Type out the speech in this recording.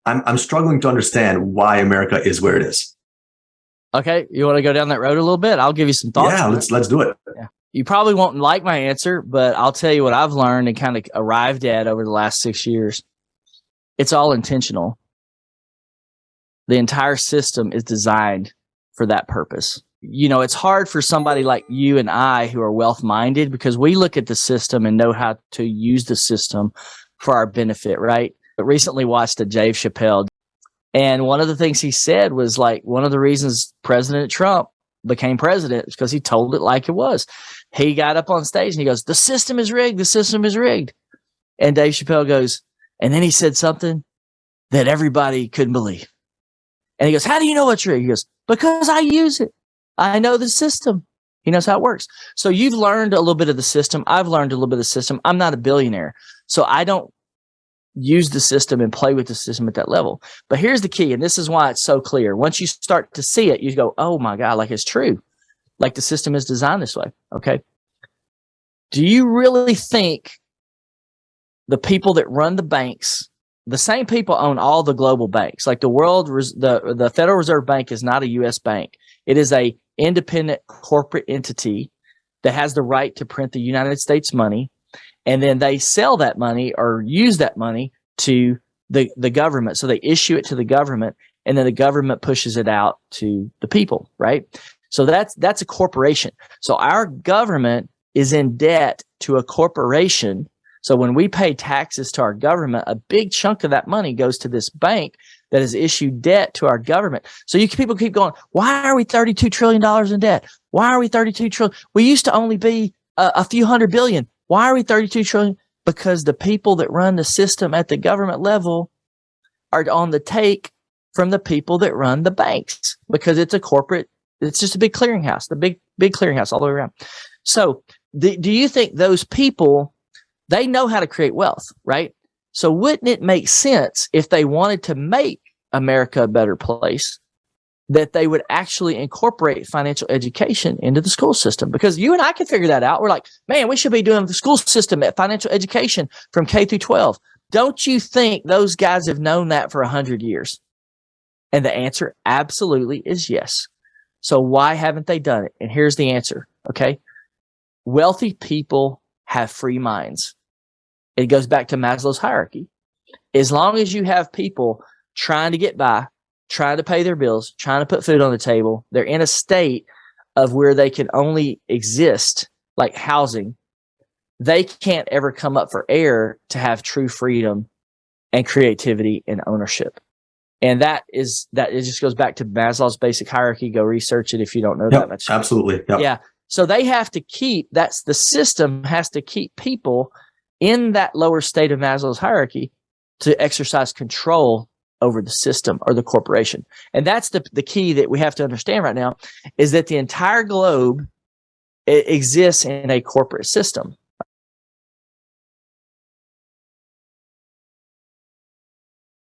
I'm struggling to understand why America is where it is. Okay, you want to go down that road a little bit? I'll give you some thoughts. Yeah, let's do it. Yeah. You probably won't like my answer, but I'll tell you what I've learned and kind of arrived at over the last 6 years. It's all intentional. The entire system is designed for that purpose. You know, it's hard for somebody like you and I who are wealth-minded because we look at the system and know how to use the system for our benefit, right? I recently watched a Dave Chappelle, and one of the things he said was like one of the reasons President Trump became president is because he told it like it was. He got up on stage and he goes, "The system is rigged. The system is rigged." And Dave Chappelle goes, and then he said something that everybody couldn't believe. And he goes, "How do you know it's rigged?" He goes, "Because I use it. I know the system." He knows how it works. So you've learned a little bit of the system. I've learned a little bit of the system. I'm not a billionaire, so I don't use the system and play with the system at that level. But here's the key, and this is why it's so clear. Once you start to see it, you go, oh my God, like it's true. Like the system is designed this way. Okay. Do you really think the people that run the banks, the same people own all the global banks? Like the Federal Reserve Bank is not a U.S. bank. It is a independent corporate entity that has the right to print the United States money. And then they sell that money or use that money to the government. So they issue it to the government, and then the government pushes it out to the people, right? So that's a corporation. So our government is in debt to a corporation. So when we pay taxes to our government, a big chunk of that money goes to this bank that has issued debt to our government. So people keep going, why are we $32 trillion in debt? Why are we 32 trillion? We used to only be a few hundred billion. Why are we 32 trillion? Because the people that run the system at the government level are on the take from the people that run the banks, because it's a corporate, it's just a big clearinghouse, the big clearinghouse all the way around. So do you think those people, they know how to create wealth, right? So wouldn't it make sense if they wanted to make America a better place, that they would actually incorporate financial education into the school system? Because you and I can figure that out. We're like, man, we should be doing the school system at financial education from K through 12. Don't you think those guys have known that for 100 years? And the answer absolutely is yes. So why haven't they done it? And here's the answer. Okay. Wealthy people have free minds. It goes back to Maslow's hierarchy. As long as you have people trying to get by, trying to pay their bills, trying to put food on the table, they're in a state of where they can only exist, like housing. They can't ever come up for air to have true freedom and creativity and ownership. And it just goes back to Maslow's basic hierarchy. Go research it if you don't know that much. Absolutely. Yep. Yeah. So they have to the system has to keep people in that lower state of Maslow's hierarchy to exercise control over the system or the corporation. And that's the key that we have to understand right now, is that the entire globe exists in a corporate system.